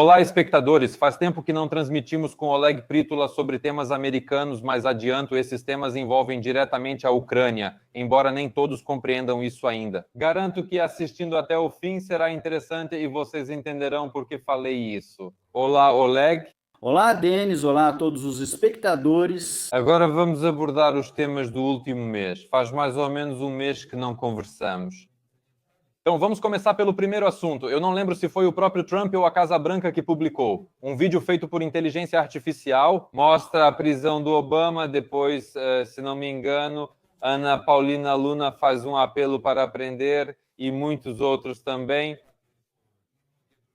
Olá, espectadores! Faz tempo que não transmitimos com Oleg Prítula sobre temas americanos, mas adianto, esses temas envolvem diretamente a Ucrânia, embora nem todos compreendam isso ainda. Garanto que assistindo até o fim será interessante e vocês entenderão por que falei isso. Olá, Oleg! Olá, Denis! Olá a todos os espectadores! Agora vamos abordar os temas do último mês. Faz mais ou menos um mês que não conversamos. Então, vamos começar pelo primeiro assunto. Eu não lembro se foi o próprio Trump ou a Casa Branca que publicou. Um vídeo feito por inteligência artificial mostra a prisão do Obama. Depois, se não me engano, Ana Paulina Luna faz um apelo para aprender e muitos outros também.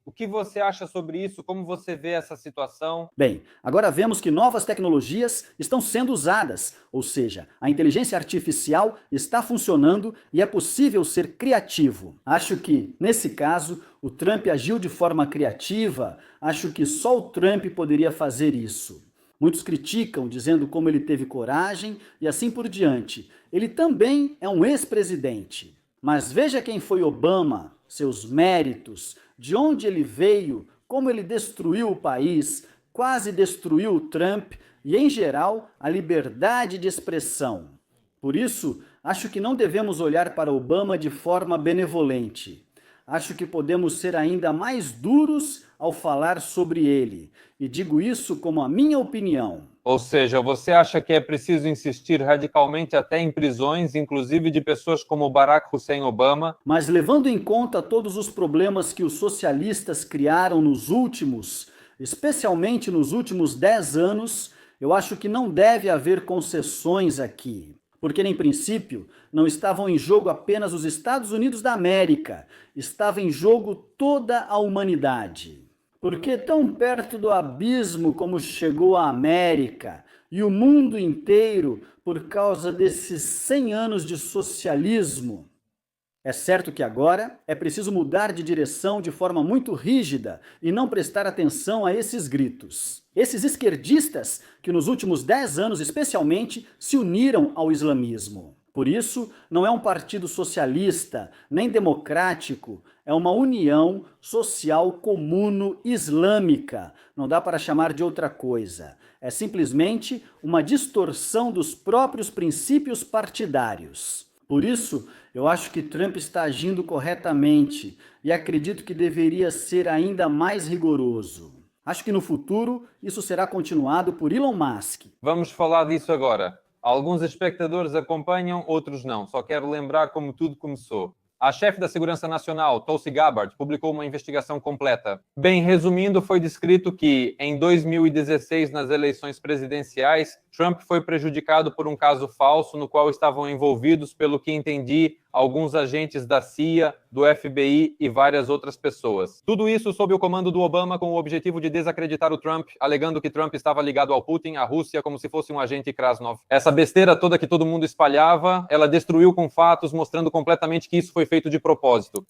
O que você acha sobre isso? Como você vê essa situação? Bem, agora vemos que novas tecnologias estão sendo usadas, ou seja, a inteligência artificial está funcionando e é possível ser criativo. Acho que, nesse caso, o Trump agiu de forma criativa, acho que só o Trump poderia fazer isso. Muitos criticam, dizendo como ele teve coragem e assim por diante. Ele também é um ex-presidente. Mas veja quem foi Obama, seus méritos, de onde ele veio, como ele destruiu o país, quase destruiu o Trump e, em geral, a liberdade de expressão. Por isso, acho que não devemos olhar para Obama de forma benevolente. Acho que podemos ser ainda mais duros ao falar sobre ele. E digo isso como a minha opinião. Ou seja, você acha que é preciso insistir radicalmente até em prisões, inclusive de pessoas como Barack Hussein Obama? Mas levando em conta todos os problemas que os socialistas criaram especialmente nos últimos 10 anos, eu acho que não deve haver concessões aqui. Porque, em princípio, não estavam em jogo apenas os Estados Unidos da América, estava em jogo toda a humanidade. Porque tão perto do abismo como chegou a América e o mundo inteiro por causa desses 100 anos de socialismo. É certo que agora é preciso mudar de direção de forma muito rígida e não prestar atenção a esses gritos. Esses esquerdistas que nos últimos 10 anos especialmente se uniram ao islamismo. Por isso, não é um partido socialista, nem democrático, é uma união social comuno-islâmica. Não dá para chamar de outra coisa. É simplesmente uma distorção dos próprios princípios partidários. Por isso, eu acho que Trump está agindo corretamente e acredito que deveria ser ainda mais rigoroso. Acho que no futuro isso será continuado por Elon Musk. Vamos falar disso agora. Alguns espectadores acompanham, outros não. Só quero lembrar como tudo começou. A chefe da Segurança Nacional, Tulsi Gabbard, publicou uma investigação completa. Bem, resumindo, foi descrito que, em 2016, nas eleições presidenciais, Trump foi prejudicado por um caso falso no qual estavam envolvidos, pelo que entendi, alguns agentes da CIA, do FBI e várias outras pessoas. Tudo isso sob o comando do Obama, com o objetivo de desacreditar o Trump, alegando que Trump estava ligado ao Putin, à Rússia, como se fosse um agente Krasnov. Essa besteira toda que todo mundo espalhava, ela destruiu com fatos, mostrando completamente que isso foi feito de propósito.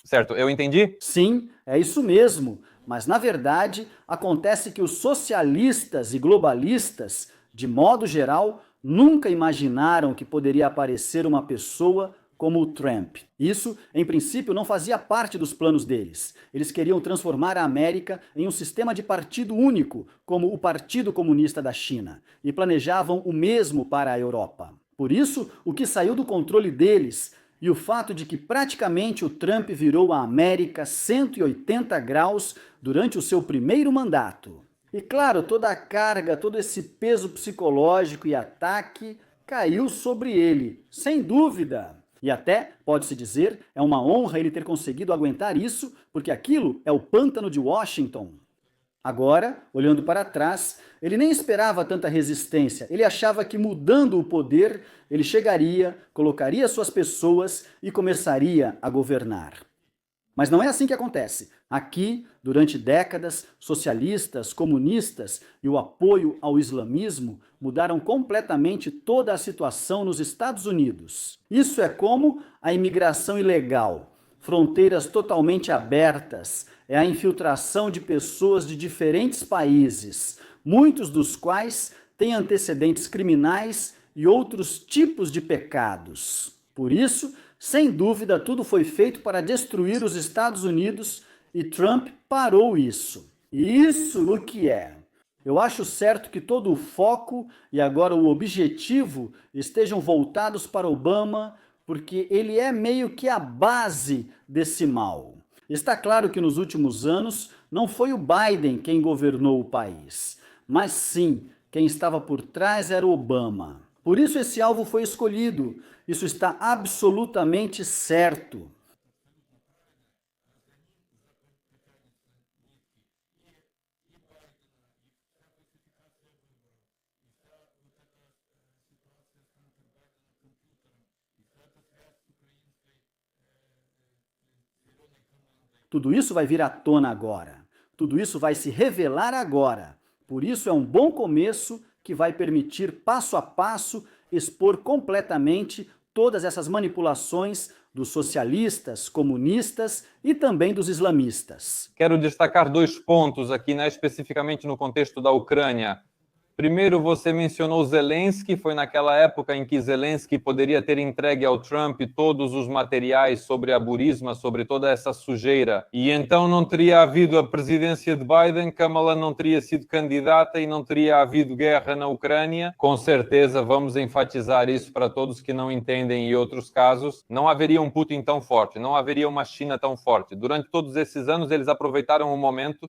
Certo, eu entendi? Sim, é isso mesmo. Mas, na verdade, acontece que os socialistas e globalistas, de modo geral, nunca imaginaram que poderia aparecer uma pessoa como o Trump. Isso, em princípio, não fazia parte dos planos deles. Eles queriam transformar a América em um sistema de partido único, como o Partido Comunista da China, e planejavam o mesmo para a Europa. Por isso, o que saiu do controle deles e o fato de que praticamente o Trump virou a América 180 graus durante o seu primeiro mandato. E claro, toda a carga, todo esse peso psicológico e ataque caiu sobre ele, sem dúvida. E até, pode-se dizer, é uma honra ele ter conseguido aguentar isso, porque aquilo é o pântano de Washington. Agora, olhando para trás, ele nem esperava tanta resistência. Ele achava que mudando o poder, ele chegaria, colocaria suas pessoas e começaria a governar. Mas não é assim que acontece. Aqui, durante décadas, socialistas, comunistas e o apoio ao islamismo mudaram completamente toda a situação nos Estados Unidos. Isso é como a imigração ilegal, fronteiras totalmente abertas, é a infiltração de pessoas de diferentes países, muitos dos quais têm antecedentes criminais e outros tipos de pecados. Por isso, sem dúvida, tudo foi feito para destruir os Estados Unidos e Trump parou isso. E isso o que é? Eu acho certo que todo o foco e agora o objetivo estejam voltados para Obama, porque ele é meio que a base desse mal. Está claro que nos últimos anos não foi o Biden quem governou o país, mas sim, quem estava por trás era o Obama. Por isso esse alvo foi escolhido. Isso está absolutamente certo. Tudo isso vai vir à tona agora. Tudo isso vai se revelar agora. Por isso é um bom começo que vai permitir, passo a passo, expor completamente todas essas manipulações dos socialistas, comunistas e também dos islamistas. Quero destacar 2 pontos aqui, né, especificamente no contexto da Ucrânia. Primeiro, você mencionou Zelensky, foi naquela época em que Zelensky poderia ter entregue ao Trump todos os materiais sobre a Burisma, sobre toda essa sujeira, e então não teria havido a presidência de Biden, Kamala não teria sido candidata e não teria havido guerra na Ucrânia. Com certeza, vamos enfatizar isso para todos que não entendem em outros casos, não haveria um Putin tão forte, não haveria uma China tão forte. Durante todos esses anos, eles aproveitaram o momento.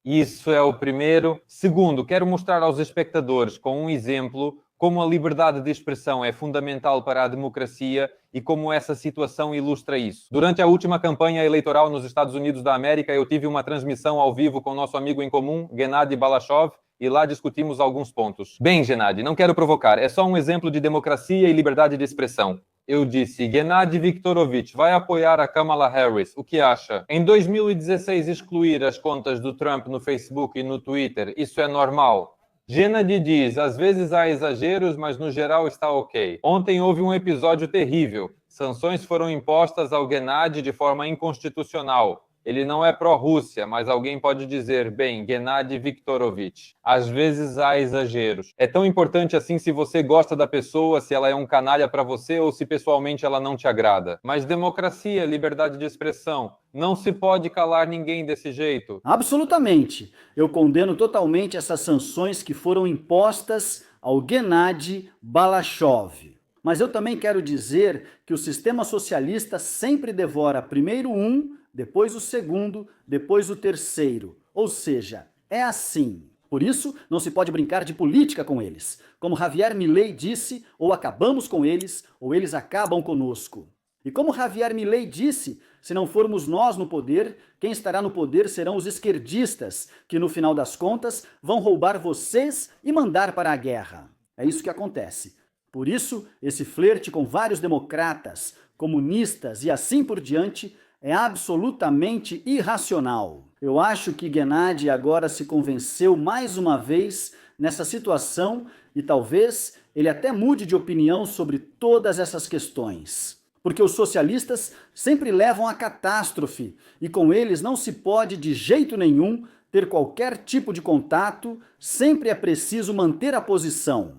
Isso é o primeiro. Segundo, quero mostrar aos espectadores, com um exemplo, como a liberdade de expressão é fundamental para a democracia e como essa situação ilustra isso. Durante a última campanha eleitoral nos Estados Unidos da América, eu tive uma transmissão ao vivo com nosso amigo em comum, Gennady Balashov, e lá discutimos alguns pontos. Bem, Gennady, não quero provocar, é só um exemplo de democracia e liberdade de expressão. Eu disse, Gennady Viktorovich vai apoiar a Kamala Harris. O que acha? Em 2016, excluir as contas do Trump no Facebook e no Twitter, isso é normal? Gennady diz, às vezes há exageros, mas no geral está ok. Ontem houve um episódio terrível. Sanções foram impostas ao Gennady de forma inconstitucional. Ele não é pró-Rússia, mas alguém pode dizer, bem, Gennady Viktorovich, às vezes há exageros. É tão importante assim se você gosta da pessoa, se ela é um canalha para você ou se pessoalmente ela não te agrada. Mas democracia, liberdade de expressão, não se pode calar ninguém desse jeito. Absolutamente. Eu condeno totalmente essas sanções que foram impostas ao Gennady Balashov. Mas eu também quero dizer que o sistema socialista sempre devora primeiro um, depois o segundo, depois o terceiro. Ou seja, é assim. Por isso, não se pode brincar de política com eles. Como Javier Milei disse, ou acabamos com eles, ou eles acabam conosco. E como Javier Milei disse, se não formos nós no poder, quem estará no poder serão os esquerdistas, que no final das contas vão roubar vocês e mandar para a guerra. É isso que acontece. Por isso, esse flerte com vários democratas, comunistas e assim por diante é absolutamente irracional. Eu acho que Gennady agora se convenceu mais uma vez nessa situação e talvez ele até mude de opinião sobre todas essas questões. Porque os socialistas sempre levam à catástrofe e com eles não se pode de jeito nenhum ter qualquer tipo de contato, sempre é preciso manter a posição.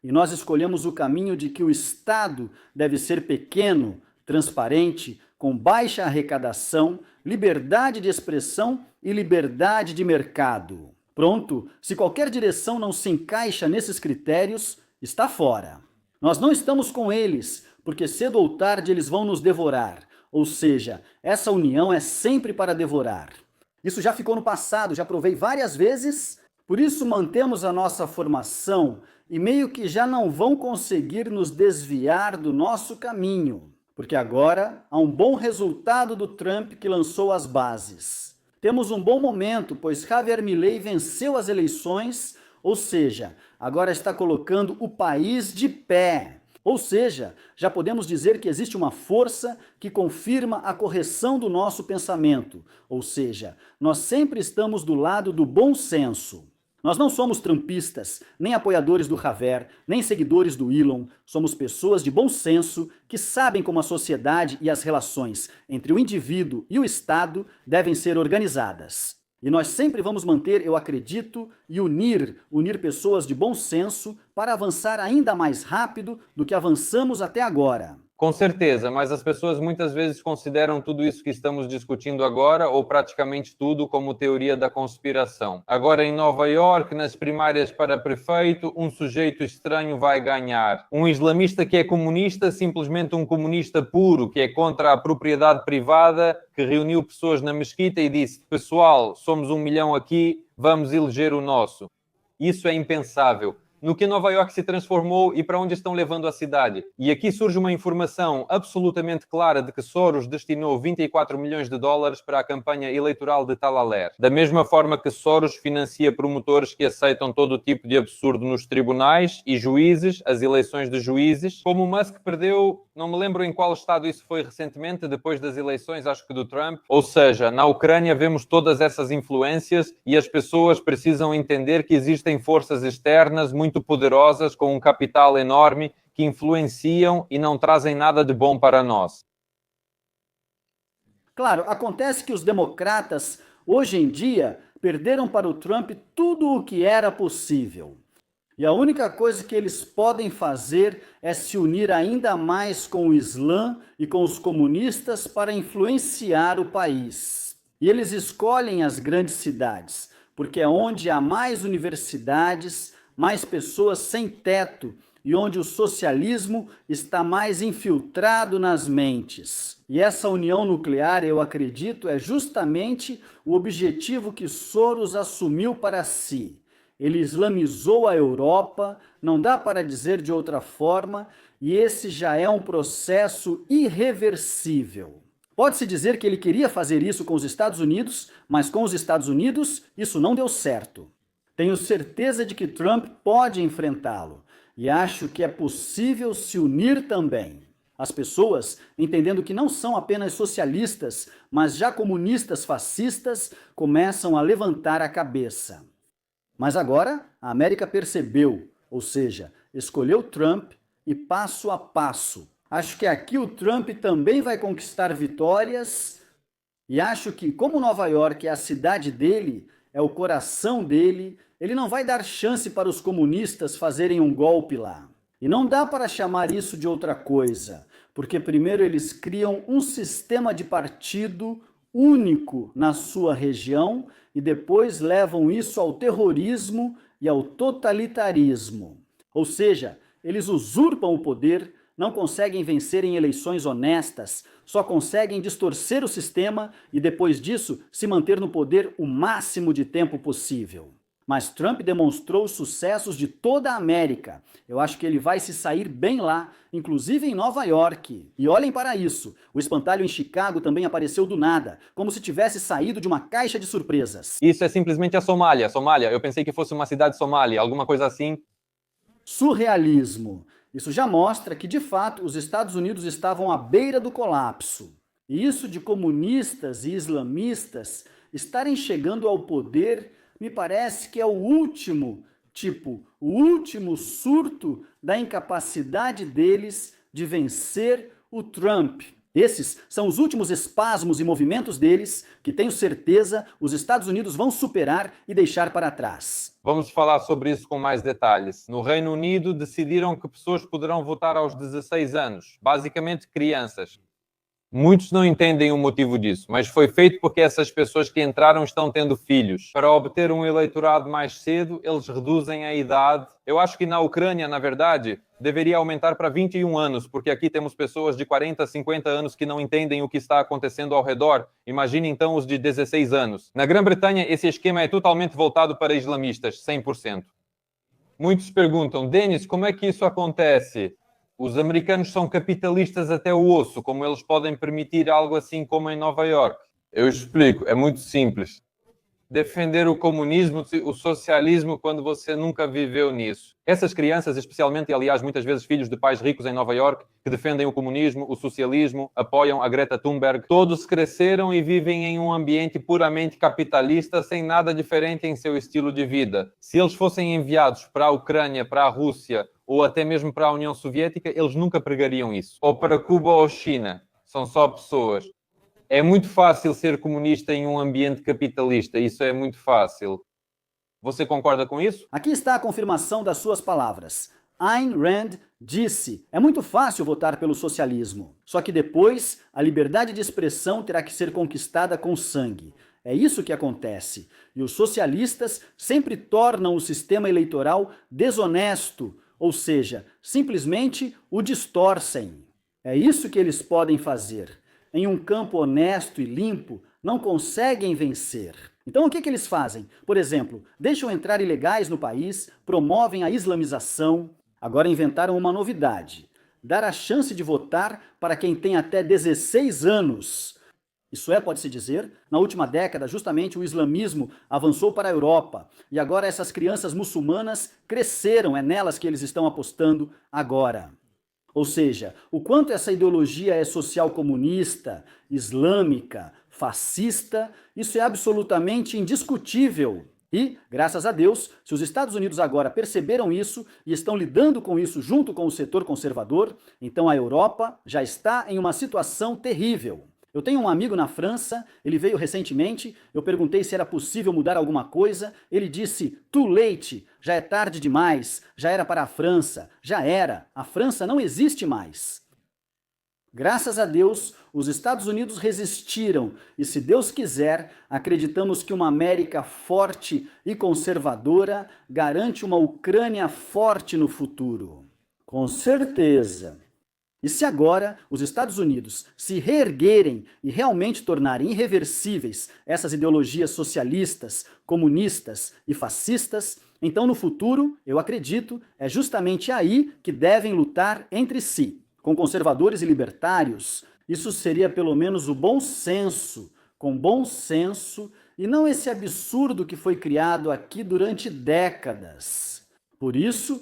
E nós escolhemos o caminho de que o Estado deve ser pequeno, transparente, com baixa arrecadação, liberdade de expressão e liberdade de mercado. Pronto, se qualquer direção não se encaixa nesses critérios, está fora. Nós não estamos com eles, porque cedo ou tarde eles vão nos devorar. Ou seja, essa união é sempre para devorar. Isso já ficou no passado, já provei várias vezes, por isso mantemos a nossa formação e meio que já não vão conseguir nos desviar do nosso caminho. Porque agora há um bom resultado do Trump que lançou as bases. Temos um bom momento, pois Javier Milei venceu as eleições, ou seja, agora está colocando o país de pé. Ou seja, já podemos dizer que existe uma força que confirma a correção do nosso pensamento. Ou seja, nós sempre estamos do lado do bom senso. Nós não somos trumpistas, nem apoiadores do Javier, nem seguidores do Elon. Somos pessoas de bom senso que sabem como a sociedade e as relações entre o indivíduo e o Estado devem ser organizadas. E nós sempre vamos manter, eu acredito, e unir pessoas de bom senso para avançar ainda mais rápido do que avançamos até agora. Com certeza, mas as pessoas muitas vezes consideram tudo isso que estamos discutindo agora, ou praticamente tudo, como teoria da conspiração. Agora, em Nova York, nas primárias para prefeito, um sujeito estranho vai ganhar. Um islamista que é comunista, simplesmente um comunista puro, que é contra a propriedade privada, que reuniu pessoas na mesquita e disse: pessoal, somos 1 milhão aqui, vamos eleger o nosso. Isso é impensável. No que Nova York se transformou e para onde estão levando a cidade. E aqui surge uma informação absolutamente clara de que Soros destinou 24 milhões de dólares para a campanha eleitoral de Talaler. Da mesma forma que Soros financia promotores que aceitam todo o tipo de absurdo nos tribunais e juízes, as eleições de juízes, como Musk perdeu, não me lembro em qual estado isso foi recentemente, depois das eleições, acho que do Trump. Ou seja, na Ucrânia vemos todas essas influências e as pessoas precisam entender que existem forças externas muito poderosas, com um capital enorme, que influenciam e não trazem nada de bom para nós. Claro, acontece que os democratas, hoje em dia, perderam para o Trump tudo o que era possível. E a única coisa que eles podem fazer é se unir ainda mais com o Islã e com os comunistas para influenciar o país. E eles escolhem as grandes cidades, porque é onde há mais universidades, mais pessoas sem teto e onde o socialismo está mais infiltrado nas mentes. E essa união nuclear, eu acredito, é justamente o objetivo que Soros assumiu para si. Ele islamizou a Europa, não dá para dizer de outra forma, e esse já é um processo irreversível. Pode-se dizer que ele queria fazer isso com os Estados Unidos, mas com os Estados Unidos isso não deu certo. Tenho certeza de que Trump pode enfrentá-lo e acho que é possível se unir também. As pessoas, entendendo que não são apenas socialistas, mas já comunistas fascistas, começam a levantar a cabeça. Mas agora a América percebeu, ou seja, escolheu Trump e passo a passo. Acho que aqui o Trump também vai conquistar vitórias e acho que, como Nova York é a cidade dele, é o coração dele, ele não vai dar chance para os comunistas fazerem um golpe lá. E não dá para chamar isso de outra coisa, porque primeiro eles criam um sistema de partido único na sua região e depois levam isso ao terrorismo e ao totalitarismo. Ou seja, eles usurpam o poder, não conseguem vencer em eleições honestas, só conseguem distorcer o sistema e depois disso se manter no poder o máximo de tempo possível. Mas Trump demonstrou os sucessos de toda a América. Eu acho que ele vai se sair bem lá, inclusive em Nova York. E olhem para isso, o espantalho em Chicago também apareceu do nada, como se tivesse saído de uma caixa de surpresas. Isso é simplesmente a Somália. Somália, eu pensei que fosse uma cidade somália, alguma coisa assim. Surrealismo. Isso já mostra que, de fato, os Estados Unidos estavam à beira do colapso. E isso de comunistas e islamistas estarem chegando ao poder me parece que é o último surto da incapacidade deles de vencer o Trump. Esses são os últimos espasmos e movimentos deles que, tenho certeza, os Estados Unidos vão superar e deixar para trás. Vamos falar sobre isso com mais detalhes. No Reino Unido, decidiram que pessoas poderão votar aos 16 anos, basicamente crianças. Muitos não entendem o motivo disso, mas foi feito porque essas pessoas que entraram estão tendo filhos. Para obter um eleitorado mais cedo, eles reduzem a idade. Eu acho que na Ucrânia, na verdade, deveria aumentar para 21 anos, porque aqui temos pessoas de 40, 50 anos que não entendem o que está acontecendo ao redor. Imagine então os de 16 anos. Na Grã-Bretanha, esse esquema é totalmente voltado para islamistas, 100%. Muitos perguntam, Denis, como é que isso acontece? Os americanos são capitalistas até o osso, como eles podem permitir algo assim como em Nova York? Eu explico, é muito simples. Defender o comunismo, o socialismo, quando você nunca viveu nisso. Essas crianças, especialmente, aliás, muitas vezes filhos de pais ricos em Nova York, que defendem o comunismo, o socialismo, apoiam a Greta Thunberg, todos cresceram e vivem em um ambiente puramente capitalista, sem nada diferente em seu estilo de vida. Se eles fossem enviados para a Ucrânia, para a Rússia, ou até mesmo para a União Soviética, eles nunca pregariam isso. Ou para Cuba ou China. São só pessoas. É muito fácil ser comunista em um ambiente capitalista. Isso é muito fácil. Você concorda com isso? Aqui está a confirmação das suas palavras. Ayn Rand disse: é muito fácil votar pelo socialismo, só que depois a liberdade de expressão terá que ser conquistada com sangue. É isso que acontece. E os socialistas sempre tornam o sistema eleitoral desonesto, ou seja, simplesmente o distorcem. É isso que eles podem fazer. Em um campo honesto e limpo, não conseguem vencer. Então o que eles fazem? Por exemplo, deixam entrar ilegais no país, promovem a islamização. Agora inventaram uma novidade: dar a chance de votar para quem tem até 16 anos. Isso é, pode-se dizer, na última década, justamente o islamismo avançou para a Europa e agora essas crianças muçulmanas cresceram, é nelas que eles estão apostando agora. Ou seja, o quanto essa ideologia é social comunista, islâmica, fascista, isso é absolutamente indiscutível. E, graças a Deus, se os Estados Unidos agora perceberam isso e estão lidando com isso junto com o setor conservador, então a Europa já está em uma situação terrível. Eu tenho um amigo na França, ele veio recentemente, eu perguntei se era possível mudar alguma coisa, ele disse: too late, já é tarde demais, já era para a França, já era, a França não existe mais. Graças a Deus, os Estados Unidos resistiram e, se Deus quiser, acreditamos que uma América forte e conservadora garante uma Ucrânia forte no futuro. Com certeza. E se agora os Estados Unidos se reerguerem e realmente tornarem irreversíveis essas ideologias socialistas, comunistas e fascistas, então no futuro, eu acredito, é justamente aí que devem lutar entre si, com conservadores e libertários. Isso seria pelo menos o bom senso, com bom senso, e não esse absurdo que foi criado aqui durante décadas. Por isso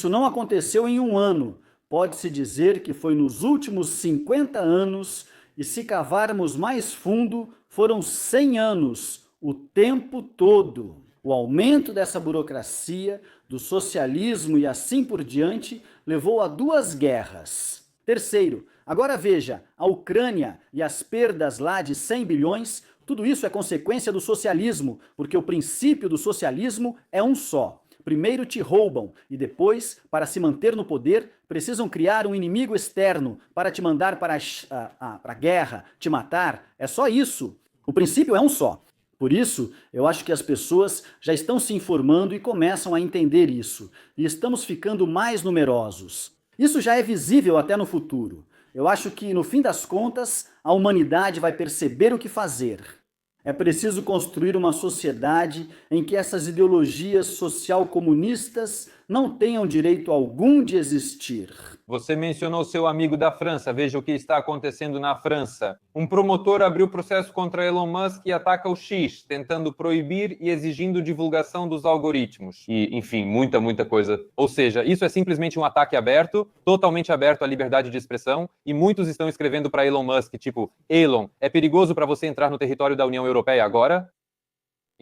não aconteceu em um ano. Pode-se dizer que foi nos últimos 50 anos, e se cavarmos mais fundo, foram 100 anos, o tempo todo. O aumento dessa burocracia, do socialismo e assim por diante, levou a 2 guerras. Terceiro, agora veja, a Ucrânia e as perdas lá de 100 bilhões, tudo isso é consequência do socialismo, porque o princípio do socialismo é um só. Primeiro te roubam e depois, para se manter no poder, precisam criar um inimigo externo para te mandar para a guerra, te matar. É só isso. O princípio é um só. Por isso, eu acho que as pessoas já estão se informando e começam a entender isso. E estamos ficando mais numerosos. Isso já é visível até no futuro. Eu acho que, no fim das contas, a humanidade vai perceber o que fazer. É preciso construir uma sociedade em que essas ideologias social-comunistas não tenham direito algum de existir. Você mencionou seu amigo da França. Veja o que está acontecendo na França. Um promotor abriu processo contra Elon Musk e ataca o X, tentando proibir e exigindo divulgação dos algoritmos. E, enfim, muita coisa. Ou seja, isso é simplesmente um ataque aberto, totalmente aberto à liberdade de expressão, e muitos estão escrevendo para Elon Musk, tipo, Elon, é perigoso para você entrar no território da União Europeia agora?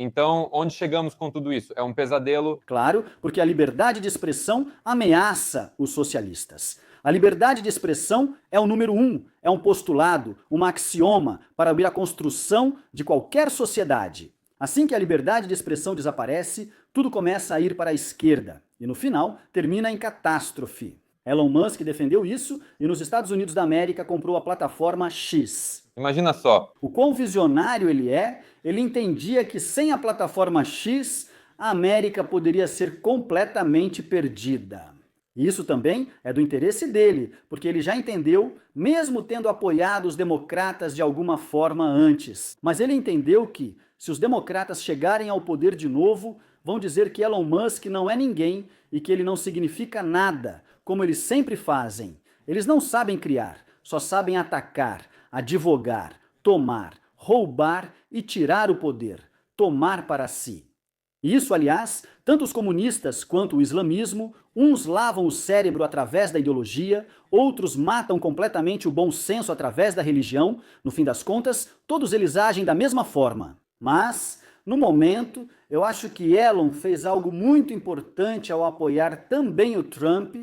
Então, onde chegamos com tudo isso? É um pesadelo. Claro, porque a liberdade de expressão ameaça os socialistas. A liberdade de expressão é o número 1, é um postulado, um axioma para abrir a construção de qualquer sociedade. Assim que a liberdade de expressão desaparece, tudo começa a ir para a esquerda e, no final, termina em catástrofe. Elon Musk defendeu isso e nos Estados Unidos da América comprou a plataforma X. Imagina só. O quão visionário ele entendia que sem a plataforma X, a América poderia ser completamente perdida. E isso também é do interesse dele, porque ele já entendeu, mesmo tendo apoiado os democratas de alguma forma antes. Mas ele entendeu que, se os democratas chegarem ao poder de novo, vão dizer que Elon Musk não é ninguém e que ele não significa nada, como eles sempre fazem. Eles não sabem criar, só sabem atacar, advogar, tomar, roubar e tirar o poder, tomar para si. E isso, aliás, tanto os comunistas quanto o islamismo, uns lavam o cérebro através da ideologia, outros matam completamente o bom senso através da religião. No fim das contas, todos eles agem da mesma forma. Mas, no momento, eu acho que Elon fez algo muito importante ao apoiar também o Trump.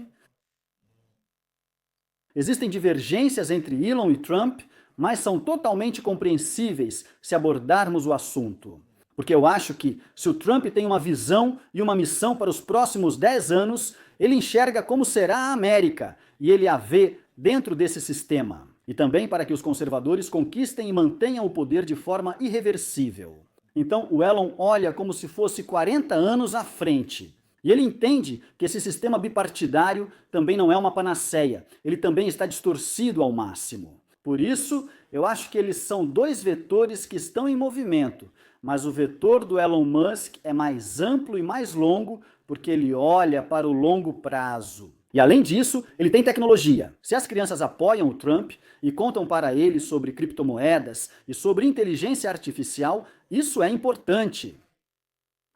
Existem divergências entre Elon e Trump, mas são totalmente compreensíveis se abordarmos o assunto. Porque eu acho que, se o Trump tem uma visão e uma missão para os próximos 10 anos, Ele enxerga como será a América e ele a vê dentro desse sistema. E também para que os conservadores conquistem e mantenham o poder de forma irreversível. Então, o Elon olha como se fosse 40 anos à frente. E ele entende que esse sistema bipartidário também não é uma panaceia. Ele também está distorcido ao máximo. Por isso, eu acho que eles são dois vetores que estão em movimento. Mas o vetor do Elon Musk é mais amplo e mais longo porque ele olha para o longo prazo. E além disso, ele tem tecnologia. Se as crianças apoiam o Trump e contam para ele sobre criptomoedas e sobre inteligência artificial, isso é importante.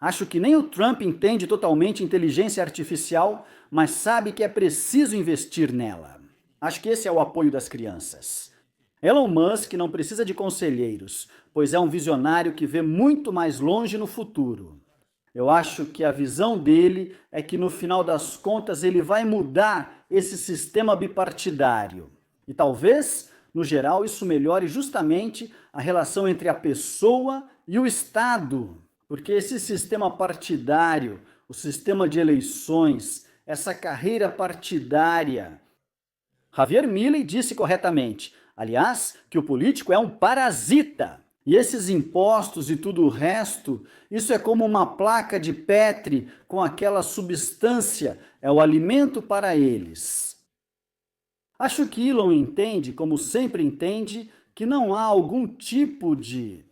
Acho que nem o Trump entende totalmente inteligência artificial, mas sabe que é preciso investir nela. Acho que esse é o apoio das crianças. Elon Musk não precisa de conselheiros, pois é um visionário que vê muito mais longe no futuro. Eu acho que a visão dele é que no final das contas ele vai mudar esse sistema bipartidário. E talvez, no geral, isso melhore justamente a relação entre a pessoa e o Estado. Porque esse sistema partidário, o sistema de eleições, essa carreira partidária. Javier Milei disse corretamente, aliás, que o político é um parasita. E esses impostos e tudo o resto, isso é como uma placa de Petri com aquela substância, é o alimento para eles. Acho que Elon entende, como sempre entende, que não há algum tipo de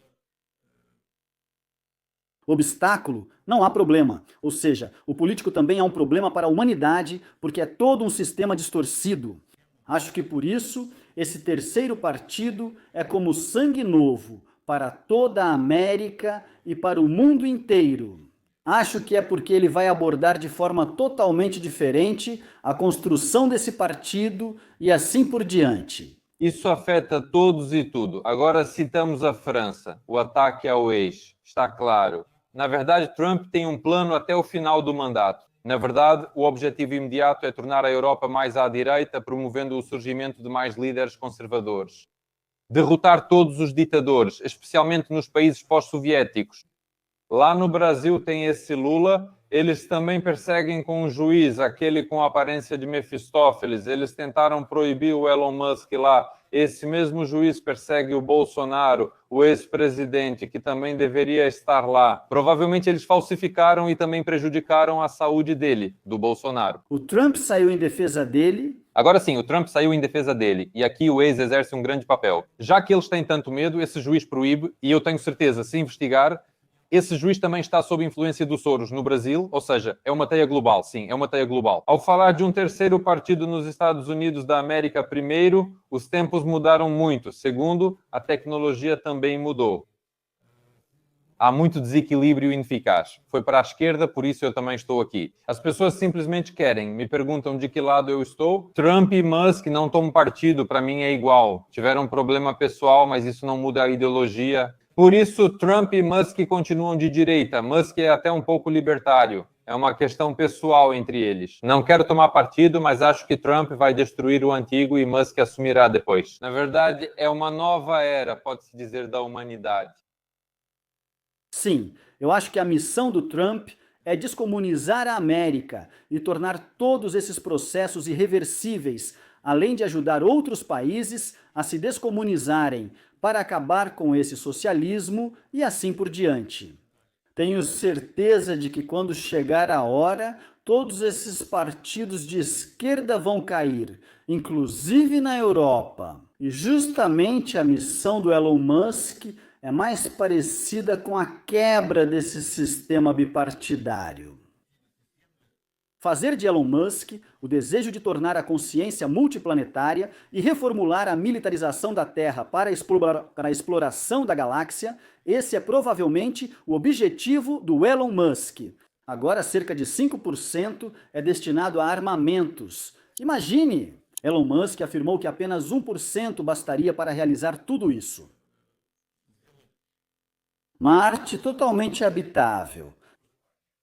obstáculo, não há problema. Ou seja, o político também é um problema para a humanidade, porque é todo um sistema distorcido. Acho que por isso, esse terceiro partido é como sangue novo para toda a América e para o mundo inteiro. Acho que é porque ele vai abordar de forma totalmente diferente a construção desse partido e assim por diante. Isso afeta todos e tudo. Agora citamos a França, o ataque ao eixo. Está claro. Na verdade, Trump tem um plano até o final do mandato. Na verdade, o objetivo imediato é tornar a Europa mais à direita, promovendo o surgimento de mais líderes conservadores. Derrotar todos os ditadores, especialmente nos países pós-soviéticos. Lá no Brasil tem esse Lula, eles também perseguem com um juiz, aquele com a aparência de Mefistófeles. Eles tentaram proibir o Elon Musk lá. Esse mesmo juiz persegue o Bolsonaro, o ex-presidente, que também deveria estar lá. Provavelmente eles falsificaram e também prejudicaram a saúde dele, do Bolsonaro. O Trump saiu em defesa dele. Agora sim, o Trump saiu em defesa dele, e aqui o ex exerce um grande papel. Já que eles têm tanto medo, esse juiz proíbe, e eu tenho certeza, se investigar, esse juiz também está sob influência do Soros no Brasil, ou seja, é uma teia global, sim, é uma teia global. Ao falar de um terceiro partido nos Estados Unidos da América, primeiro, os tempos mudaram muito. Segundo, a tecnologia também mudou. Há muito desequilíbrio ineficaz. Foi para a esquerda, por isso eu também estou aqui. As pessoas simplesmente querem, me perguntam de que lado eu estou. Trump e Musk não tomam partido, para mim é igual. Tiveram um problema pessoal, mas isso não muda a ideologia. Por isso, Trump e Musk continuam de direita. Musk é até um pouco libertário. É uma questão pessoal entre eles. Não quero tomar partido, mas acho que Trump vai destruir o antigo e Musk assumirá depois. Na verdade, é uma nova era, pode-se dizer, da humanidade. Sim, eu acho que a missão do Trump é descomunizar a América e tornar todos esses processos irreversíveis, além de ajudar outros países a se descomunizarem para acabar com esse socialismo e assim por diante. Tenho certeza de que quando chegar a hora, todos esses partidos de esquerda vão cair, inclusive na Europa. E justamente a missão do Elon Musk é mais parecida com a quebra desse sistema bipartidário. Fazer de Elon Musk o desejo de tornar a consciência multiplanetária e reformular a militarização da Terra para a exploração da galáxia, esse é provavelmente o objetivo do Elon Musk. Agora, cerca de 5% é destinado a armamentos. Imagine! Elon Musk afirmou que apenas 1% bastaria para realizar tudo isso. Marte totalmente habitável.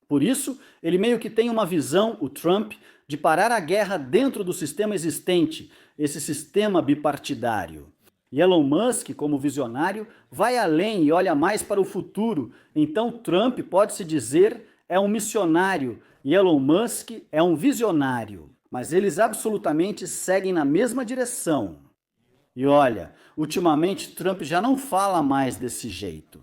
Por isso, ele meio que tem uma visão, o Trump, de parar a guerra dentro do sistema existente, esse sistema bipartidário. E Elon Musk, como visionário, vai além e olha mais para o futuro. Então, Trump, pode-se dizer, é um missionário Elon Musk é um visionário, mas eles absolutamente seguem na mesma direção. E olha, ultimamente Trump já não fala mais desse jeito.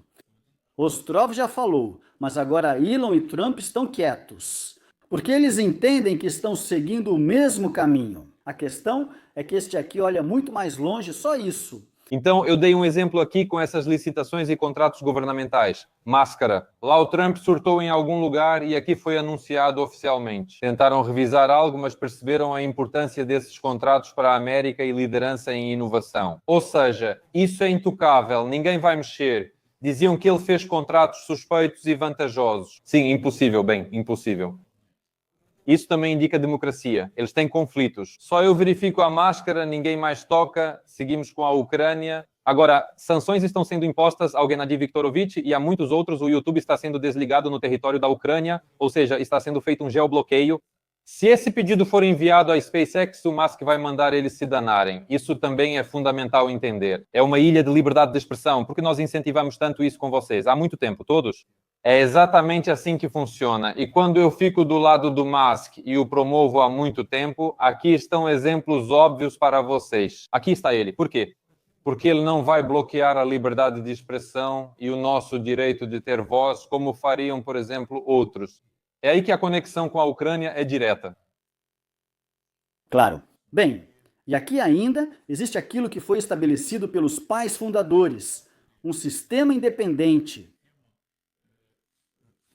Ostrov já falou, mas agora Elon e Trump estão quietos, porque eles entendem que estão seguindo o mesmo caminho. A questão é que este aqui olha muito mais longe, só isso. Então, eu dei um exemplo aqui com essas licitações e contratos governamentais. Máscara. Lá o Trump surtou em algum lugar e aqui foi anunciado oficialmente. Tentaram revisar algo, mas perceberam a importância desses contratos para a América e liderança em inovação. Ou seja, isso é intocável, ninguém vai mexer. Diziam que ele fez contratos suspeitos e vantajosos. Sim, impossível, bem, impossível. Isso também indica democracia. Eles têm conflitos. Só eu verifico a máscara, ninguém mais toca, seguimos com a Ucrânia. Agora, sanções estão sendo impostas ao Gennady Viktorovich e a muitos outros. O YouTube está sendo desligado no território da Ucrânia, ou seja, está sendo feito um geobloqueio. Se esse pedido for enviado à SpaceX, o Musk vai mandar eles se danarem. Isso também é fundamental entender. É uma ilha de liberdade de expressão, porque nós incentivamos tanto isso com vocês. Há muito tempo, todos. É exatamente assim que funciona. E quando eu fico do lado do Musk e o promovo há muito tempo, aqui estão exemplos óbvios para vocês. Aqui está ele. Por quê? Porque ele não vai bloquear a liberdade de expressão e o nosso direito de ter voz, como fariam, por exemplo, outros. É aí que a conexão com a Ucrânia é direta. Claro. Bem, e aqui ainda existe aquilo que foi estabelecido pelos pais fundadores, um sistema independente.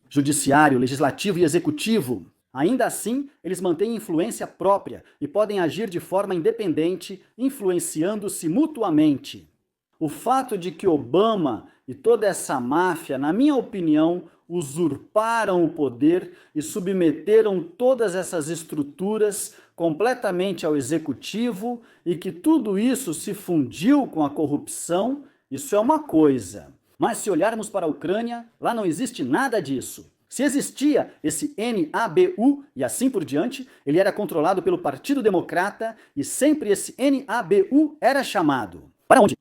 Judiciário, legislativo e executivo. Ainda assim, eles mantêm influência própria e podem agir de forma independente, influenciando-se mutuamente. O fato de que Obama e toda essa máfia, na minha opinião, usurparam o poder e submeteram todas essas estruturas completamente ao executivo e que tudo isso se fundiu com a corrupção, isso é uma coisa. Mas se olharmos para a Ucrânia, lá não existe nada disso. Se existia esse NABU e assim por diante, ele era controlado pelo Partido Democrata e sempre esse NABU era chamado. Para onde?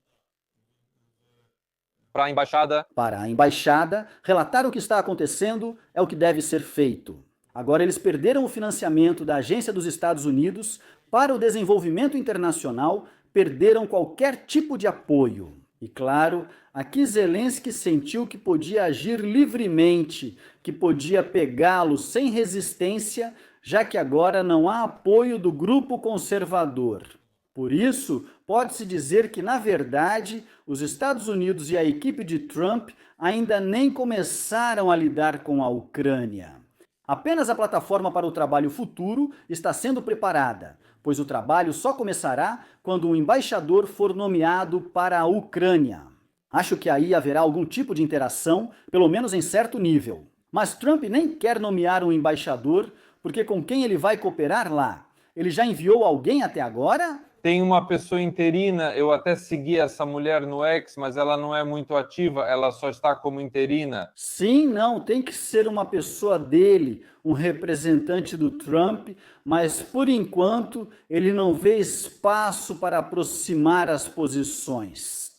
Para a embaixada. Para a embaixada, relatar o que está acontecendo é o que deve ser feito. Agora eles perderam o financiamento da Agência dos Estados Unidos para o desenvolvimento internacional, perderam qualquer tipo de apoio. E claro, aqui Zelensky sentiu que podia agir livremente, que podia pegá-lo sem resistência, já que agora não há apoio do grupo conservador. Por isso, pode-se dizer que, na verdade, os Estados Unidos e a equipe de Trump ainda nem começaram a lidar com a Ucrânia. Apenas a plataforma para o trabalho futuro está sendo preparada, pois o trabalho só começará quando um embaixador for nomeado para a Ucrânia. Acho que aí haverá algum tipo de interação, pelo menos em certo nível. Mas Trump nem quer nomear um embaixador, porque com quem ele vai cooperar lá? Ele já enviou alguém até agora? Tem uma pessoa interina, eu até segui essa mulher no X, mas ela não é muito ativa, ela só está como interina. Sim, não, tem que ser uma pessoa dele, um representante do Trump, mas por enquanto ele não vê espaço para aproximar as posições.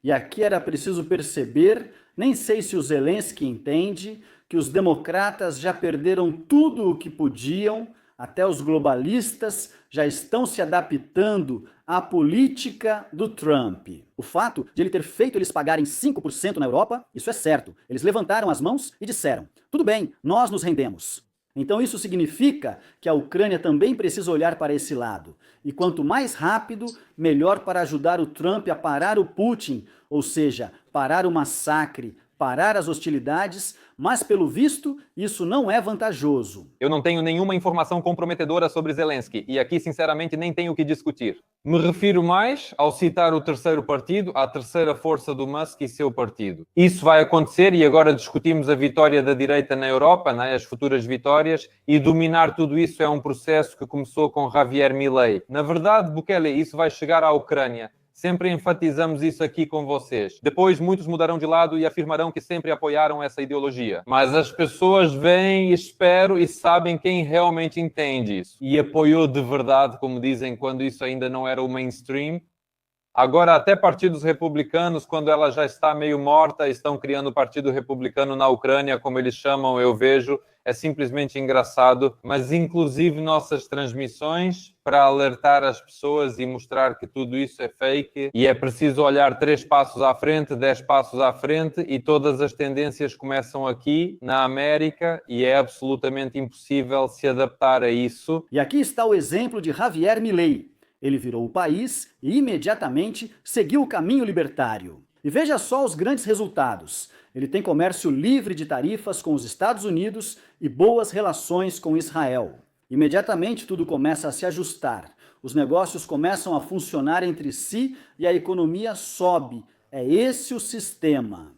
E aqui era preciso perceber, nem sei se o Zelensky entende, que os democratas já perderam tudo o que podiam. Até os globalistas já estão se adaptando à política do Trump. O fato de ele ter feito eles pagarem 5% na Europa, isso é certo. Eles levantaram as mãos e disseram: tudo bem, nós nos rendemos. Então isso significa que a Ucrânia também precisa olhar para esse lado. E quanto mais rápido, melhor para ajudar o Trump a parar o Putin, ou seja, parar o massacre, parar as hostilidades, mas pelo visto isso não é vantajoso. Eu não tenho nenhuma informação comprometedora sobre Zelensky e aqui sinceramente nem tenho o que discutir. Me refiro mais ao citar o terceiro partido, a terceira força do Musk e seu partido. Isso vai acontecer e agora discutimos a vitória da direita na Europa, né, as futuras vitórias, e dominar tudo isso é um processo que começou com Javier Milei. Na verdade, Bukele, isso vai chegar à Ucrânia. Sempre enfatizamos isso aqui com vocês. Depois, muitos mudarão de lado e afirmarão que sempre apoiaram essa ideologia. Mas as pessoas veem, esperam e sabem quem realmente entende isso. E apoiou de verdade, como dizem, quando isso ainda não era o mainstream. Agora, até partidos republicanos, quando ela já está meio morta, estão criando o Partido Republicano na Ucrânia, como eles chamam, eu vejo. É simplesmente engraçado, mas inclusive nossas transmissões para alertar as pessoas e mostrar que tudo isso é fake e é preciso olhar 3 passos à frente, 10 passos à frente e todas as tendências começam aqui na América e é absolutamente impossível se adaptar a isso. E aqui está o exemplo de Javier Milei. Ele virou o país e imediatamente seguiu o caminho libertário. E veja só os grandes resultados. Ele tem comércio livre de tarifas com os Estados Unidos e boas relações com Israel. Imediatamente tudo começa a se ajustar. Os negócios começam a funcionar entre si e a economia sobe. É esse o sistema.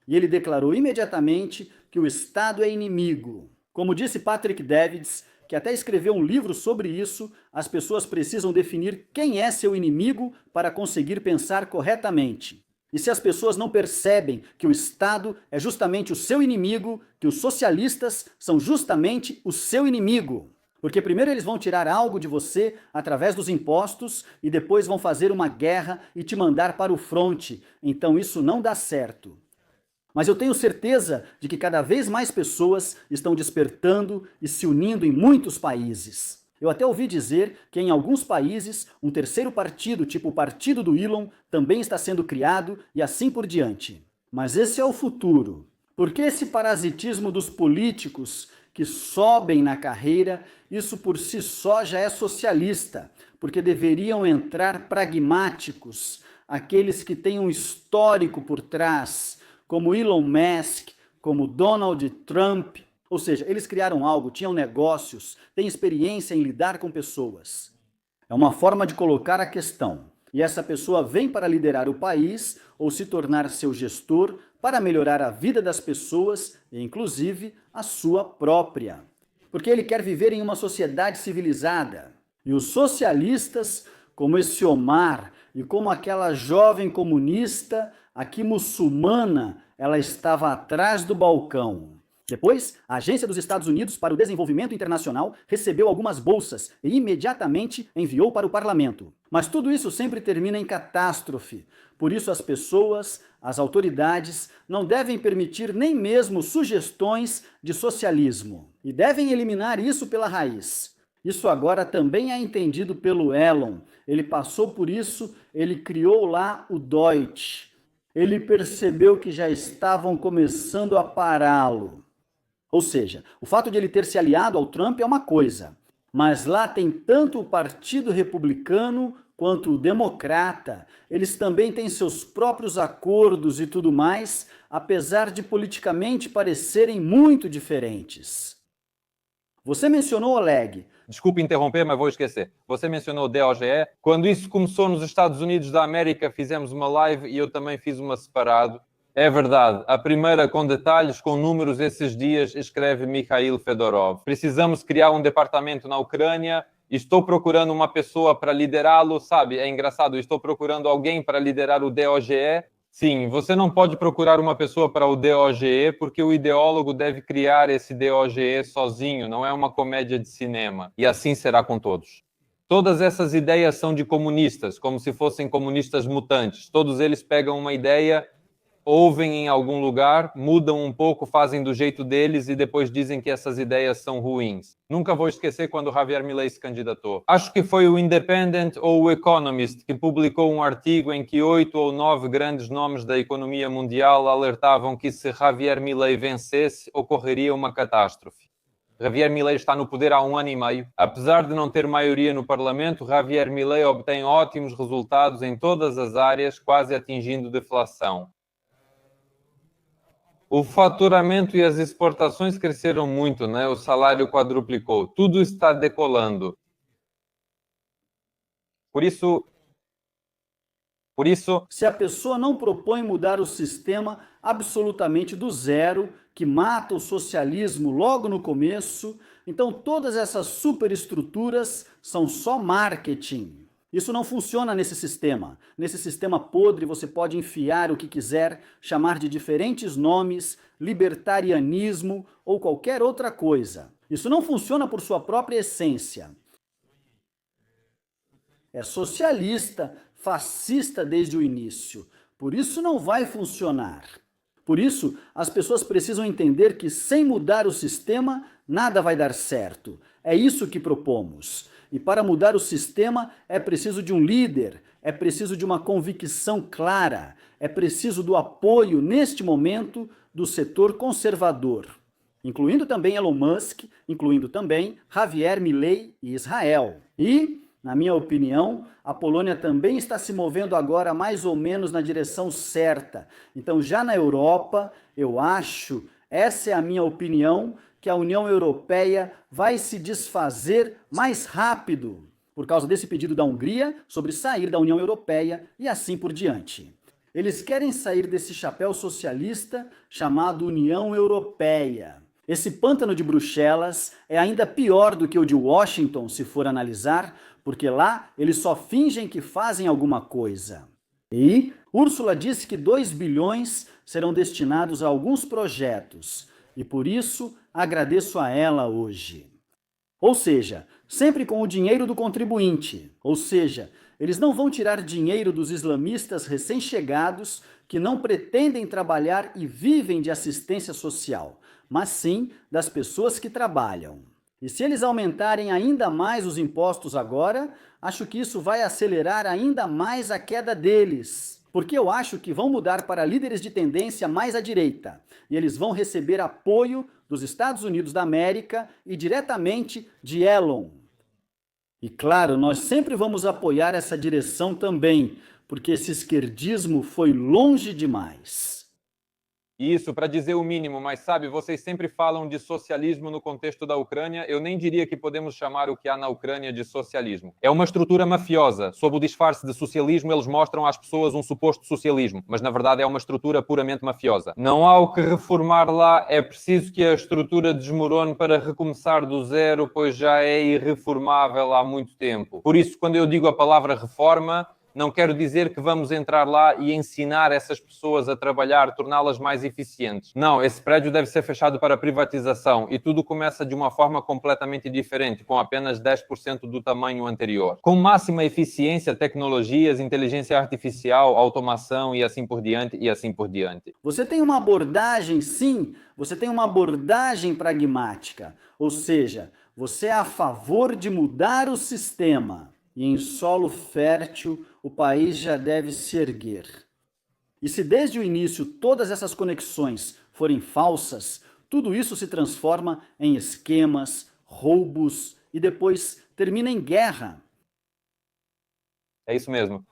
E ele declarou imediatamente que o Estado é inimigo. Como disse Patrick Davids, que até escreveu um livro sobre isso, as pessoas precisam definir quem é seu inimigo para conseguir pensar corretamente. E se as pessoas não percebem que o Estado é justamente o seu inimigo, que os socialistas são justamente o seu inimigo. Porque primeiro eles vão tirar algo de você através dos impostos e depois vão fazer uma guerra e te mandar para o fronte. Então isso não dá certo. Mas eu tenho certeza de que cada vez mais pessoas estão despertando e se unindo em muitos países. Eu até ouvi dizer que em alguns países um terceiro partido, tipo o partido do Elon, também está sendo criado e assim por diante. Mas esse é o futuro. Porque esse parasitismo dos políticos que sobem na carreira, isso por si só já é socialista, porque deveriam entrar pragmáticos, aqueles que têm um histórico por trás, como Elon Musk, como Donald Trump. Ou seja, eles criaram algo, tinham negócios, têm experiência em lidar com pessoas. É uma forma de colocar a questão. E essa pessoa vem para liderar o país ou se tornar seu gestor para melhorar a vida das pessoas e, inclusive, a sua própria. Porque ele quer viver em uma sociedade civilizada. E os socialistas, como esse Omar e como aquela jovem comunista, aqui muçulmana, ela estava atrás do balcão. Depois, a Agência dos Estados Unidos para o Desenvolvimento Internacional recebeu algumas bolsas e imediatamente enviou para o parlamento. Mas tudo isso sempre termina em catástrofe. Por isso as pessoas, as autoridades, não devem permitir nem mesmo sugestões de socialismo. E devem eliminar isso pela raiz. Isso agora também é entendido pelo Elon. Ele passou por isso, ele criou lá o Deutsche. Ele percebeu que já estavam começando a pará-lo. Ou seja, o fato de ele ter se aliado ao Trump é uma coisa, mas lá tem tanto o Partido Republicano quanto o Democrata. Eles também têm seus próprios acordos e tudo mais, apesar de politicamente parecerem muito diferentes. Você mencionou, Oleg. Desculpe interromper, mas vou esquecer. Você mencionou o DOGE. Quando isso começou nos Estados Unidos da América, fizemos uma live e eu também fiz uma separado. É verdade. A primeira com detalhes, com números esses dias, escreve Mikhail Fedorov. Precisamos criar um departamento na Ucrânia. Estou procurando uma pessoa para liderá-lo, sabe? É engraçado, estou procurando alguém para liderar o DOGE. Sim, você não pode procurar uma pessoa para o DOGE porque o ideólogo deve criar esse DOGE sozinho, não é uma comédia de cinema. E assim será com todos. Todas essas ideias são de comunistas, como se fossem comunistas mutantes. Todos eles pegam uma ideia, ouvem em algum lugar, mudam um pouco, fazem do jeito deles e depois dizem que essas ideias são ruins. Nunca vou esquecer quando Javier Milei se candidatou. Acho que foi o Independent ou o Economist que publicou um artigo em que 8 ou 9 grandes nomes da economia mundial alertavam que se Javier Milei vencesse, ocorreria uma catástrofe. Javier Milei está no poder há 1 ano e meio. Apesar de não ter maioria no Parlamento, Javier Milei obtém ótimos resultados em todas as áreas, quase atingindo deflação. O faturamento e as exportações cresceram muito, né? O salário quadruplicou. Tudo está decolando. Por isso, se a pessoa não propõe mudar o sistema absolutamente do zero, que mata o socialismo logo no começo, então todas essas superestruturas são só marketing. Isso não funciona nesse sistema. Nesse sistema podre você pode enfiar o que quiser, chamar de diferentes nomes, libertarianismo ou qualquer outra coisa. Isso não funciona por sua própria essência. É socialista, fascista desde o início. Por isso não vai funcionar. Por isso, as pessoas precisam entender que sem mudar o sistema, nada vai dar certo. É isso que propomos. E para mudar o sistema, é preciso de um líder, é preciso de uma convicção clara, é preciso do apoio, neste momento, do setor conservador, incluindo também Elon Musk, incluindo também Javier Milei e Israel. E, na minha opinião, a Polônia também está se movendo agora mais ou menos na direção certa. Então, já na Europa, eu acho, essa é a minha opinião, que a União Europeia vai se desfazer mais rápido por causa desse pedido da Hungria sobre sair da União Europeia e assim por diante. Eles querem sair desse chapéu socialista chamado União Europeia. Esse pântano de Bruxelas é ainda pior do que o de Washington, se for analisar, porque lá eles só fingem que fazem alguma coisa. E Ursula disse que 2 bilhões serão destinados a alguns projetos, e por isso agradeço a ela hoje. Ou seja, sempre com o dinheiro do contribuinte. Ou seja, eles não vão tirar dinheiro dos islamistas recém-chegados que não pretendem trabalhar e vivem de assistência social, mas sim das pessoas que trabalham. E se eles aumentarem ainda mais os impostos agora, acho que isso vai acelerar ainda mais a queda deles. Porque eu acho que vão mudar para líderes de tendência mais à direita. E eles vão receber apoio dos Estados Unidos da América e diretamente de Elon. E claro, nós sempre vamos apoiar essa direção também, porque esse esquerdismo foi longe demais. Isso, para dizer o mínimo, mas sabe, vocês sempre falam de socialismo no contexto da Ucrânia. Eu nem diria que podemos chamar o que há na Ucrânia de socialismo. É uma estrutura mafiosa. Sob o disfarce de socialismo, eles mostram às pessoas um suposto socialismo, mas na verdade é uma estrutura puramente mafiosa. Não há o que reformar lá, é preciso que a estrutura desmorone para recomeçar do zero, pois já é irreformável há muito tempo. Por isso, quando eu digo a palavra reforma, não quero dizer que vamos entrar lá e ensinar essas pessoas a trabalhar, torná-las mais eficientes. Não, esse prédio deve ser fechado para privatização e tudo começa de uma forma completamente diferente, com apenas 10% do tamanho anterior. Com máxima eficiência, tecnologias, inteligência artificial, automação e assim por diante, e assim por diante. Você tem uma abordagem, sim, você tem uma abordagem pragmática, ou seja, você é a favor de mudar o sistema. E em solo fértil, o país já deve se erguer. E se desde o início todas essas conexões forem falsas, tudo isso se transforma em esquemas, roubos e depois termina em guerra. É isso mesmo.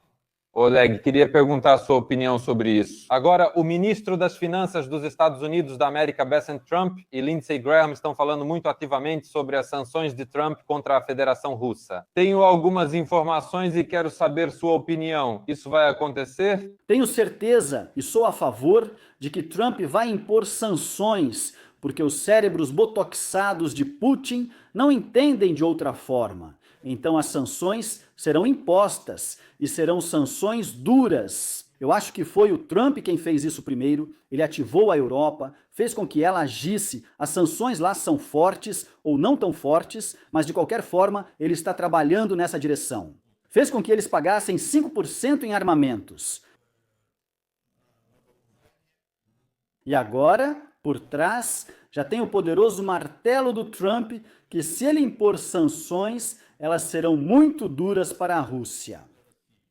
Oleg, queria perguntar a sua opinião sobre isso. Agora, o ministro das Finanças dos Estados Unidos da América, Bessent Trump, e Lindsey Graham estão falando muito ativamente sobre as sanções de Trump contra a Federação Russa. Tenho algumas informações e quero saber sua opinião. Isso vai acontecer? Tenho certeza e sou a favor de que Trump vai impor sanções, porque os cérebros botoxados de Putin não entendem de outra forma. Então as sanções serão impostas e serão sanções duras. Eu acho que foi o Trump quem fez isso primeiro, ele ativou a Europa, fez com que ela agisse. As sanções lá são fortes ou não tão fortes, mas de qualquer forma ele está trabalhando nessa direção. Fez com que eles pagassem 5% em armamentos. E agora, por trás, já tem o poderoso martelo do Trump, que se ele impor sanções, elas serão muito duras para a Rússia.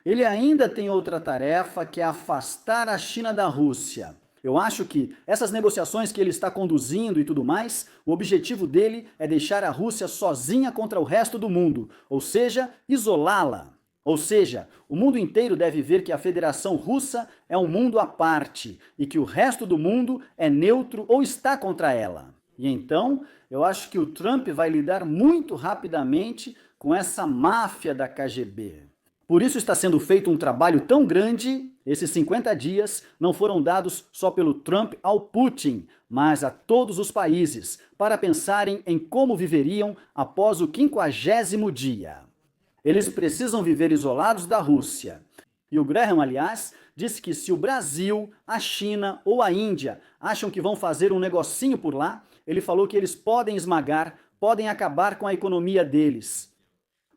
Ele ainda tem outra tarefa, que é afastar a China da Rússia. Eu acho que essas negociações que ele está conduzindo e tudo mais, o objetivo dele é deixar a Rússia sozinha contra o resto do mundo, ou seja, isolá-la. Ou seja, o mundo inteiro deve ver que a Federação Russa é um mundo à parte e que o resto do mundo é neutro ou está contra ela. E então, eu acho que o Trump vai lidar muito rapidamente com essa máfia da KGB. Por isso está sendo feito um trabalho tão grande. Esses 50 dias não foram dados só pelo Trump ao Putin, mas a todos os países, para pensarem em como viveriam após o 50º dia. Eles precisam viver isolados da Rússia. E o Graham, aliás, disse que se o Brasil, a China ou a Índia acham que vão fazer um negocinho por lá, ele falou que eles podem esmagar, podem acabar com a economia deles.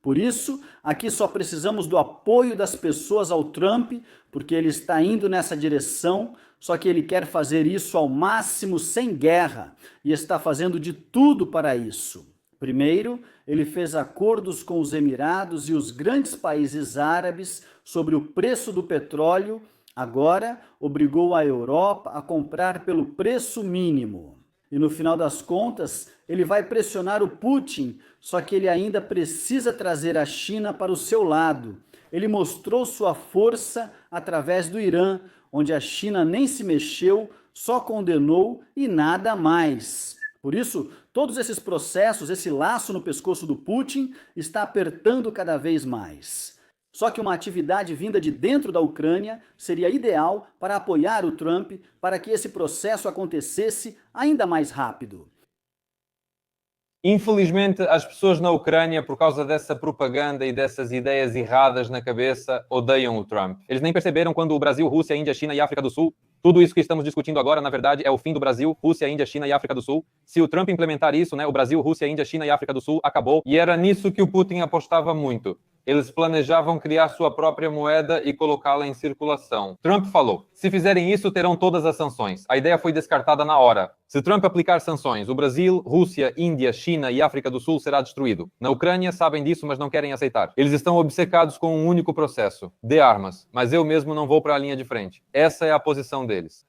Por isso, aqui só precisamos do apoio das pessoas ao Trump, porque ele está indo nessa direção, só que ele quer fazer isso ao máximo sem guerra e está fazendo de tudo para isso. Primeiro, ele fez acordos com os Emirados e os grandes países árabes sobre o preço do petróleo. Agora, obrigou a Europa a comprar pelo preço mínimo. E no final das contas, ele vai pressionar o Putin, só que ele ainda precisa trazer a China para o seu lado. Ele mostrou sua força através do Irã, onde a China nem se mexeu, só condenou e nada mais. Por isso, todos esses processos, esse laço no pescoço do Putin, está apertando cada vez mais. Só que uma atividade vinda de dentro da Ucrânia seria ideal para apoiar o Trump para que esse processo acontecesse ainda mais rápido. Infelizmente, as pessoas na Ucrânia, por causa dessa propaganda e dessas ideias erradas na cabeça, odeiam o Trump. Eles nem perceberam quando o Brasil, Rússia, Índia, China e África do Sul, tudo isso que estamos discutindo agora, na verdade, é o fim do Brasil, Rússia, Índia, China e África do Sul. Se o Trump implementar isso, o Brasil, Rússia, Índia, China e África do Sul acabou. E era nisso que o Putin apostava muito. Eles planejavam criar sua própria moeda e colocá-la em circulação. Trump falou: se fizerem isso, terão todas as sanções. A ideia foi descartada na hora. Se Trump aplicar sanções, o Brasil, Rússia, Índia, China e África do Sul será destruído. Na Ucrânia sabem disso, mas não querem aceitar. Eles estão obcecados com um único processo: dê armas, mas eu mesmo não vou para a linha de frente. Essa é a posição deles.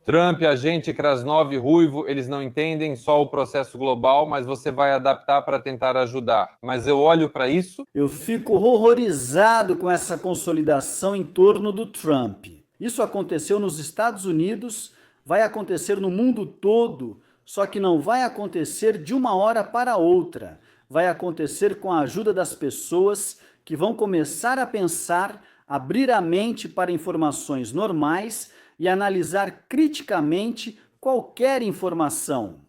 Trump, agente Krasnov, ruivo, eles não entendem só o processo global, mas você vai adaptar para tentar ajudar. Mas eu olho para isso. Eu fico horrorizado com essa consolidação em torno do Trump. Isso aconteceu nos Estados Unidos, vai acontecer no mundo todo, só que não vai acontecer de uma hora para outra. Vai acontecer com a ajuda das pessoas que vão começar a pensar, abrir a mente para informações normais e analisar criticamente qualquer informação.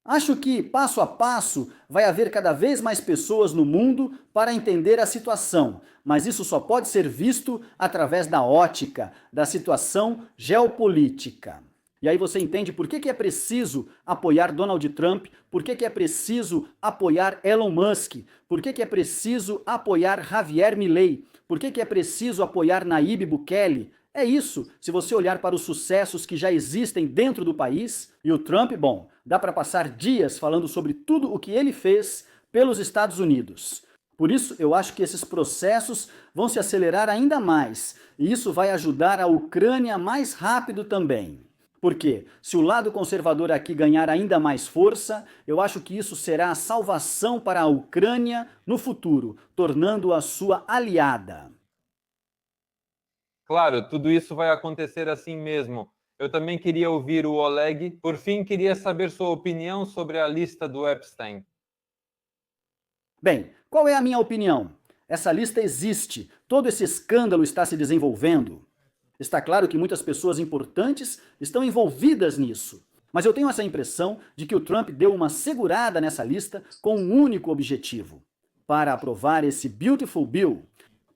Acho que, passo a passo, vai haver cada vez mais pessoas no mundo para entender a situação, mas isso só pode ser visto através da ótica da situação geopolítica. E aí você entende por que é preciso apoiar Donald Trump, por que é preciso apoiar Elon Musk, por que é preciso apoiar Javier Milei, por que é preciso apoiar Nayib Bukele. É isso, se você olhar para os sucessos que já existem dentro do país, e o Trump, bom, dá para passar dias falando sobre tudo o que ele fez pelos Estados Unidos. Por isso, eu acho que esses processos vão se acelerar ainda mais, e isso vai ajudar a Ucrânia mais rápido também. Porque, se o lado conservador aqui ganhar ainda mais força, eu acho que isso será a salvação para a Ucrânia no futuro, tornando-a sua aliada. Claro, tudo isso vai acontecer assim mesmo. Eu também queria ouvir o Oleg. Por fim, queria saber sua opinião sobre a lista do Epstein. Bem, qual é a minha opinião? Essa lista existe, todo esse escândalo está se desenvolvendo. Está claro que muitas pessoas importantes estão envolvidas nisso. Mas eu tenho essa impressão de que o Trump deu uma segurada nessa lista com um único objetivo: para aprovar esse Beautiful Bill.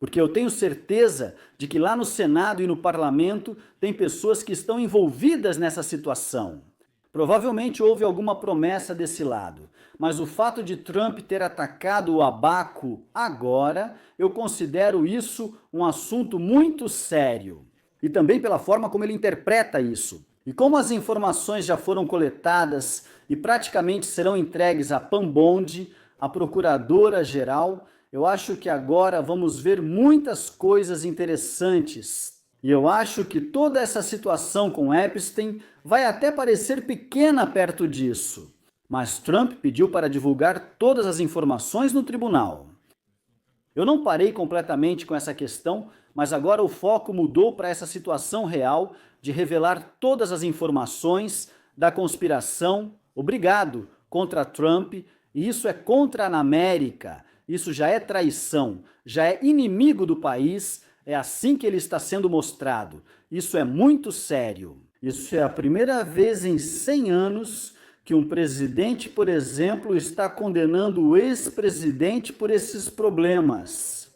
Porque eu tenho certeza de que lá no Senado e no Parlamento tem pessoas que estão envolvidas nessa situação. Provavelmente houve alguma promessa desse lado, mas o fato de Trump ter atacado o Abaco agora, eu considero isso um assunto muito sério. E também pela forma como ele interpreta isso. E como as informações já foram coletadas e praticamente serão entregues a Pam Bondi, a Procuradora-Geral, eu acho que agora vamos ver muitas coisas interessantes. E eu acho que toda essa situação com Epstein vai até parecer pequena perto disso. Mas Trump pediu para divulgar todas as informações no tribunal. Eu não parei completamente com essa questão, mas agora o foco mudou para essa situação real de revelar todas as informações da conspiração, obrigado, contra Trump, e isso é contra a América. Isso já é traição, já é inimigo do país, é assim que ele está sendo mostrado. Isso é muito sério. Isso é a primeira vez em 100 anos que um presidente, por exemplo, está condenando o ex-presidente por esses problemas.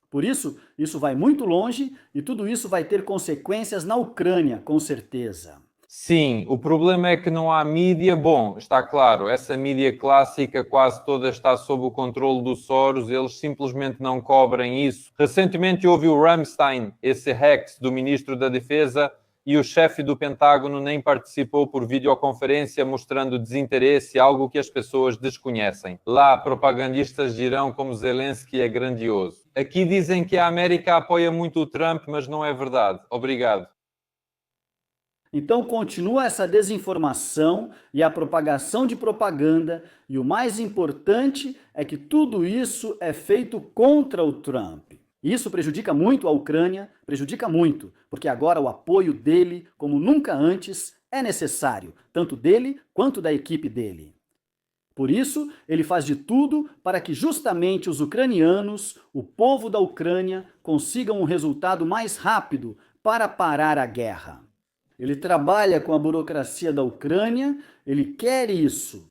Por isso, isso vai muito longe e tudo isso vai ter consequências na Ucrânia, com certeza. Sim, o problema é que não há mídia. Bom, está claro, essa mídia clássica quase toda está sob o controle do Soros, eles simplesmente não cobrem isso. Recentemente houve o Ramstein, esse Rex do Ministro da Defesa, e o chefe do Pentágono nem participou por videoconferência mostrando desinteresse, algo que as pessoas desconhecem. Lá, propagandistas dirão como Zelensky é grandioso. Aqui dizem que a América apoia muito o Trump, mas não é verdade. Obrigado. Então continua essa desinformação e a propagação de propaganda, e o mais importante é que tudo isso é feito contra o Trump. Isso prejudica muito a Ucrânia, prejudica muito, porque agora o apoio dele, como nunca antes, é necessário, tanto dele quanto da equipe dele. Por isso, ele faz de tudo para que justamente os ucranianos, o povo da Ucrânia, consigam um resultado mais rápido para parar a guerra. Ele trabalha com a burocracia da Ucrânia, ele quer isso.